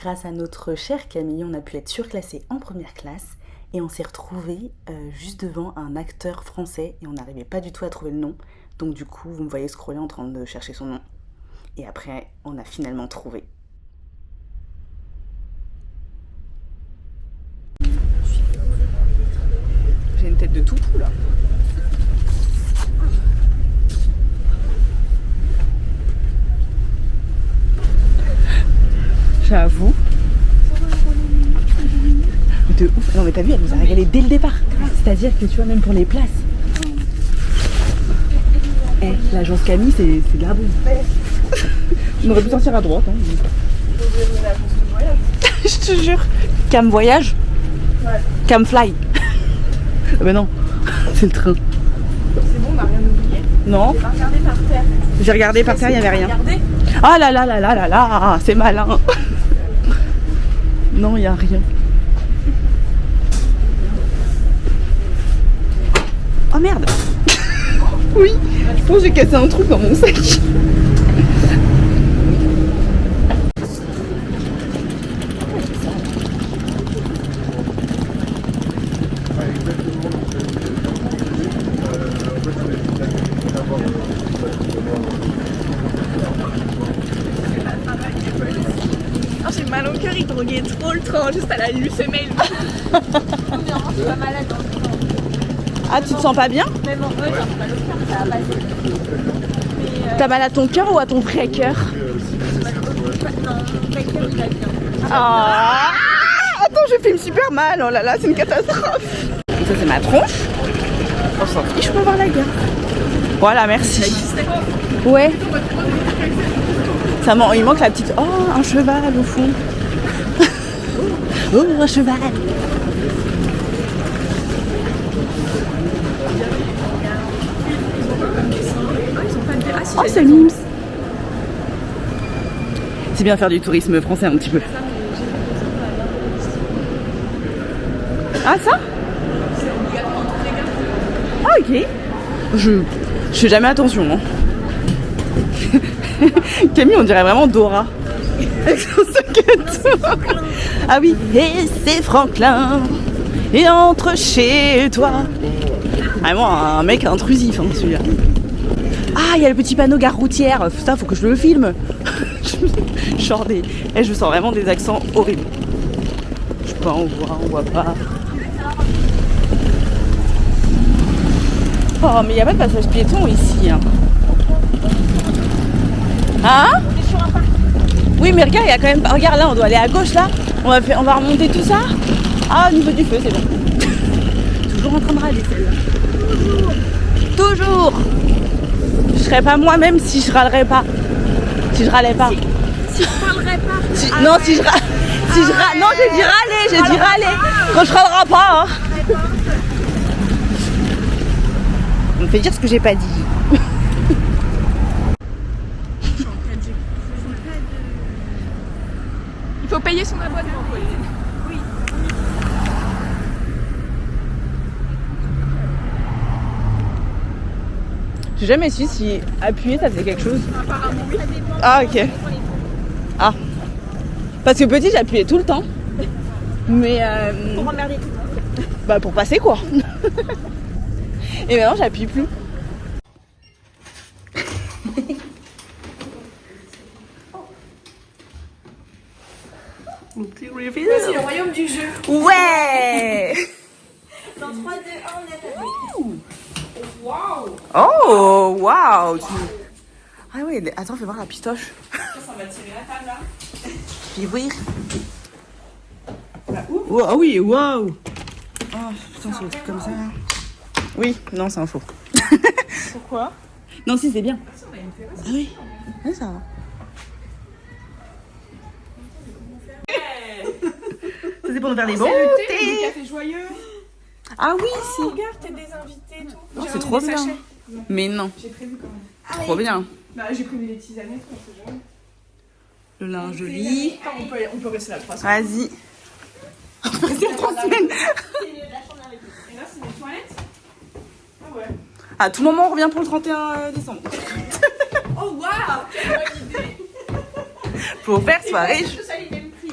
Grâce à notre chère Camille, on a pu être surclassé en première classe et on s'est retrouvé juste devant un acteur français et on n'arrivait pas du tout à trouver le nom. Donc du coup, vous me voyez scroller en train de chercher son nom. Et après, on a finalement trouvé. J'ai une tête de toutou là. J'avoue. De ouf. Non mais t'as vu, elle nous a régalé dès le départ. C'est-à-dire que tu vois, même pour les places. Eh, l'agence Camille, c'est de la boue. On aurait pu sortir à droite. Hein. Je te jure. Cam voyage. Ouais. Cam fly. Ah bah non, c'est le train. C'est bon, on n'a rien oublié. Non. J'ai pas regardé par terre. J'ai regardé par terre, il n'y avait rien. Ah là là là là là là, c'est malin. Non, il n'y a rien. Oh merde. Oui, je pense que j'ai cassé un truc dans mon sac. Oh, j'ai mal au cœur, il droguait trop le train, juste à la lu ce mail. Je suis pas malade dans le train. Ah, tu te sens pas bien? Même en vrai, j'ai mal au cœur, ça va passer. T'as mal à ton cœur ou à ton vrai cœur? Non, mon vrai cœur, il va bien. Ah, attends, je filme super mal, oh là là, c'est une catastrophe. Et ça, c'est ma tronche. On s'en fiche, on va voir la gueule. Voilà, merci. Ouais. Il manque la petite... Oh, un cheval au fond. Oh, un cheval. Oh, c'est Mims. C'est bien faire du tourisme français un petit peu. Ah, ça? Ah, ok. Je fais jamais attention. Hein. Camille, on dirait vraiment Dora. Avec son sac à dos. Ah oui, et c'est Franklin. Et entre chez toi. Vraiment un mec intrusif, hein, celui-là. Ah, il y a le petit panneau gare routière. Ça, faut que je le filme. Genre des... je sens vraiment des accents horribles. Je sais pas, on voit pas. Oh, mais il n'y a pas de passage piéton ici. Hein? Hein? Oui, mais regarde, il y a quand même... Regarde, là, on doit aller à gauche, là. On va remonter tout ça. Ah, au niveau du feu, c'est bon. Toujours en train de râler, celle-là. Toujours. Je serais pas moi-même si je râlerais pas. Si je râlais pas. Si je parlerais pas. Si, non, si je râle. Non, j'ai dit râler. Quand je râlerai pas. Hein. On me fait dire ce que j'ai pas dit. Il faut payer son abonnement. Oui. J'ai jamais su si appuyer ça faisait quelque chose. Apparemment oui. Ah, ok. Ah. Parce que petit, j'appuyais tout le temps. Mais Pour emmerder. bah pour passer quoi. Et maintenant j'appuie plus. Mon petit reveal. C'est le royaume du jeu. Ouais. Dans 3, 2, 1, on est arrivé. Waouh. Oh, waouh. Ah oui, attends, fais voir la pistoche. Ça va tirer la table là. Fais ouvrir. Ah oui, waouh. Oh putain, c'est des trucs comme ça. Oui, non, c'est un faux. Pourquoi? Non, si, c'est bien. Ah oui, ouais, ça va. Ça, c'est pour nous faire des bons thés. Le café joyeux. Ah oui, Oh, regarde, t'es des invités et tout. Non, J'ai c'est ramené trop des bien. sachets. Mais non, J'ai prévu quand même. trop bien. Bah, j'ai prévu des tisanettes, on sait jamais. Le linge lit. On peut rester là 3 semaines. Vas-y. On peut rester là 3 semaines. Et là, c'est des toilettes. Ah ouais. À tout moment, on revient pour le 31 décembre. Oh waouh, quelle bonne idée. Faut faire soirée. Tout ça, les mêmes prix.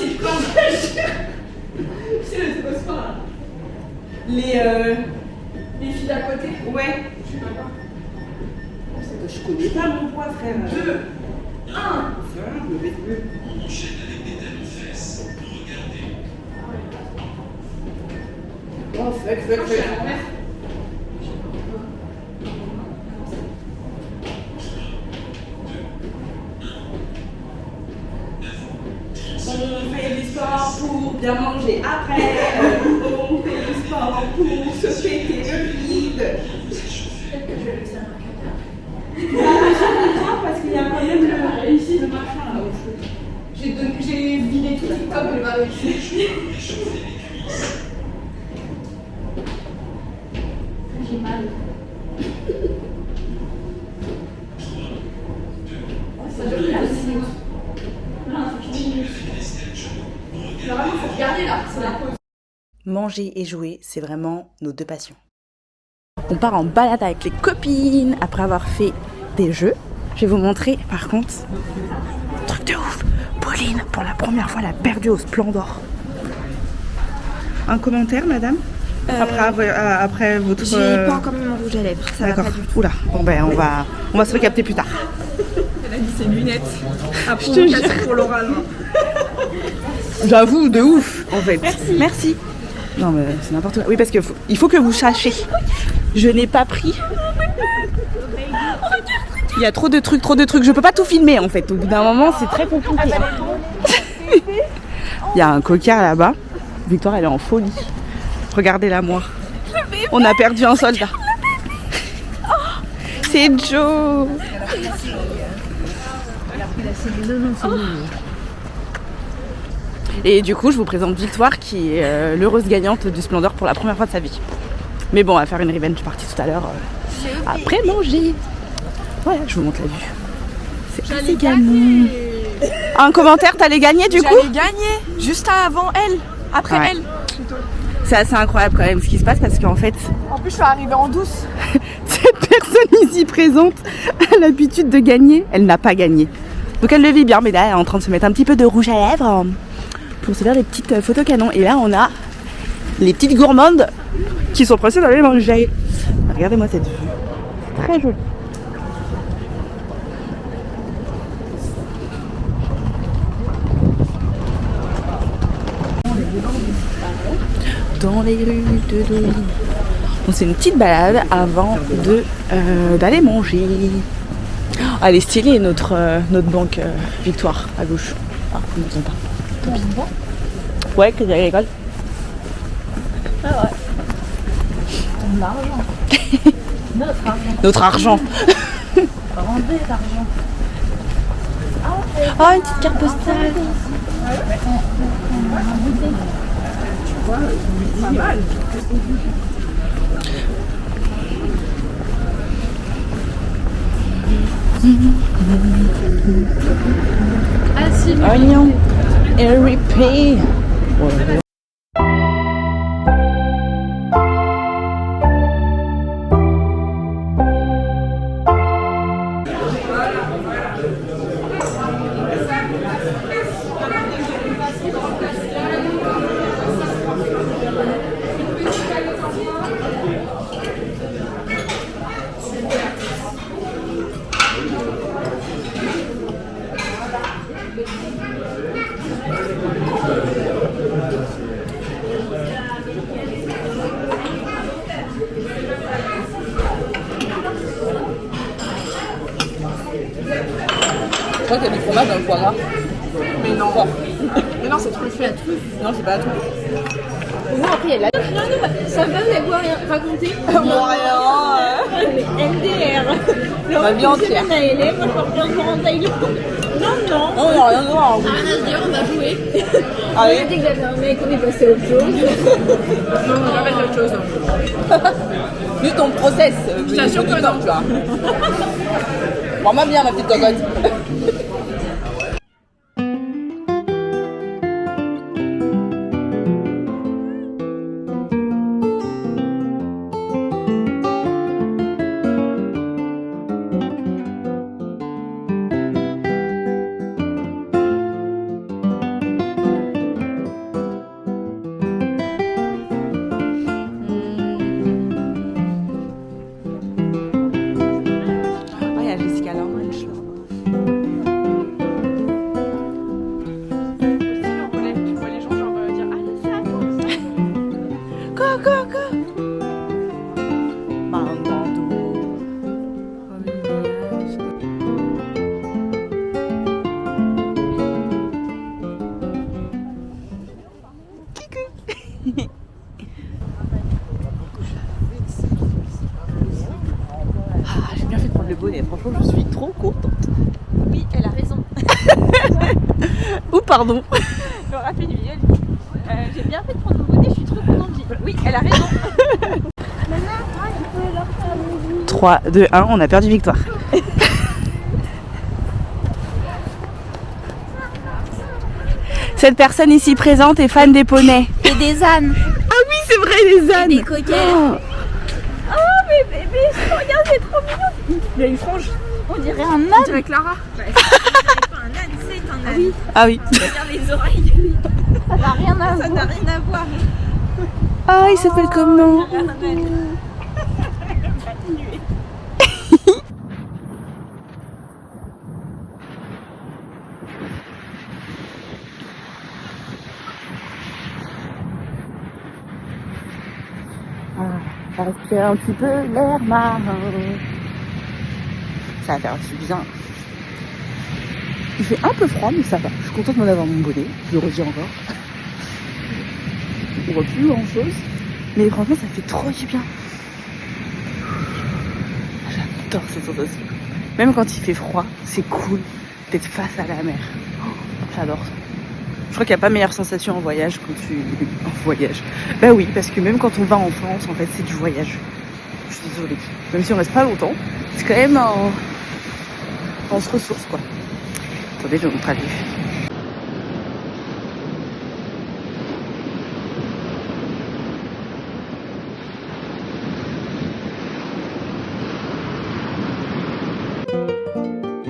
c'est quoi? C'est le truc au sport là. Les filles d'à côté. Ouais. Je sais pas. Je connais pas mon poids, frère. 2, 1. Ça, je me vais plus. Oh, fuck. On fait du sport pour bien manger après. On fait du sport pour se péter le bide. Parce qu'il y a quand même ici le machin là au feu. J'ai vidé tout TikTok de ma réussite. J'ai mal. Ça dure 10 minutes. Non, c'est 10 minutes. Normalement, il faut regarder là, c'est la pause. Manger et jouer, c'est vraiment nos deux passions. On part en balade avec les copines après avoir fait des jeux. Je vais vous montrer par contre, truc de ouf, Pauline pour la première fois elle a perdu au Splendor. Un commentaire madame après votre... J'ai pas encore mis mon rouge à lèvres, ça va D'accord, pas du tout. oula, bon ben on va se recapter plus tard. Elle a dit ses lunettes. Après, Je te on casse pour l'oral. J'avoue, de ouf en fait. Merci. Non mais c'est n'importe quoi. Oui parce qu'il faut que vous sachiez. Je n'ai pas pris. Il y a trop de trucs. Je peux pas tout filmer en fait. Au bout d'un moment, c'est très compliqué. Il y a un coquard là-bas. Victoire, elle est en folie. Regardez-la moi. On a perdu un soldat. C'est Joe. Et du coup, je vous présente Victoire qui est l'heureuse gagnante du Splendor pour la première fois de sa vie. Mais bon, on va faire une revenge party tout à l'heure. Après manger. Voilà, je vous montre la vue. C'est assez gamin. Un commentaire, t'allais gagner du coup? J'allais gagner juste avant elle, après Ouais. elle. C'est assez incroyable quand même ce qui se passe parce qu'en fait, En plus, je suis arrivée en douce. cette personne ici présente a l'habitude de gagner. Elle n'a pas gagné. Donc elle le vit bien, mais là elle est en train de se mettre un petit peu de rouge à lèvres pour se faire des petites photos canon. Et là on a les petites gourmandes qui sont pressées d'aller manger. Regardez-moi cette vue. Très jolie. Dans les rues de Deauville. Donc c'est une petite balade avant d'aller manger. Ah, elle est stylée notre banque Victoire à gauche. Ah, ils ne sont pas. Tant pis. Ouais, Crédit Agricole. Ah ouais. Ton argent. Notre argent. Notre argent. Rendez l'argent. Oh, une petite carte postale. Pas mal. Ah si, Oignon et ripé. Je crois qu'il y a du fromage dans le foie gras. Mais non. Fort. Mais non, c'est truffé à truffe. Non, c'est pas tout. non, après il y a la... Non, non, ça va, vous quoi rien raconter. Bon, rien. MDR. Ma vie entière. À LM, moi je reviens pour en Thaïlande. Non, non. Non, on n'a rien à voir. Rien à se dire, on va jouer. On a Allez. dit que j'avais un mec, on est passé à autre chose. Non, on va mettre autre chose. Juste ton process. Je t'assure que non. Tu vois. Prends-moi bien, ma petite cocotte. pardon. Laura fait nuit, elle dit j'ai bien fait de prendre mon bonnet, je suis trop contente. Oui, elle a raison. 3, 2, 1, on a perdu Victoire. Cette personne ici présente est fan des poneys. Et des ânes. Ah oui, c'est vrai, les ânes. Des coquets. Oh mais regarde, c'est trop mignon. Il a une frange. On dirait un âne. On dirait Clara. Bah, c'est pas un âne, c'est un âne. Ah oui. Regarde les oreilles. Ça n'a rien à Ça voir. n'a rien à voir. Ah, il s'appelle comme nom. Un âne. On va respirer un petit peu l'air marin. Ça va faire un petit bien. Il fait un peu froid, mais ça va. Je suis contente d'en avoir mon bonnet. Je le redis encore. On voit plus grand chose. Mais franchement, ça fait trop du bien. J'adore cette sensation. Même quand il fait froid, c'est cool d'être face à la mer. Oh, j'adore ça. Je crois qu'il n'y a pas meilleure sensation en voyage quand tu... En voyage. Bah oui, parce que même quand on va en France, en fait, c'est du voyage. Je suis désolée. Même si on reste pas longtemps, c'est quand même on se ressource, quoi. Attendez, je vais vous montrer.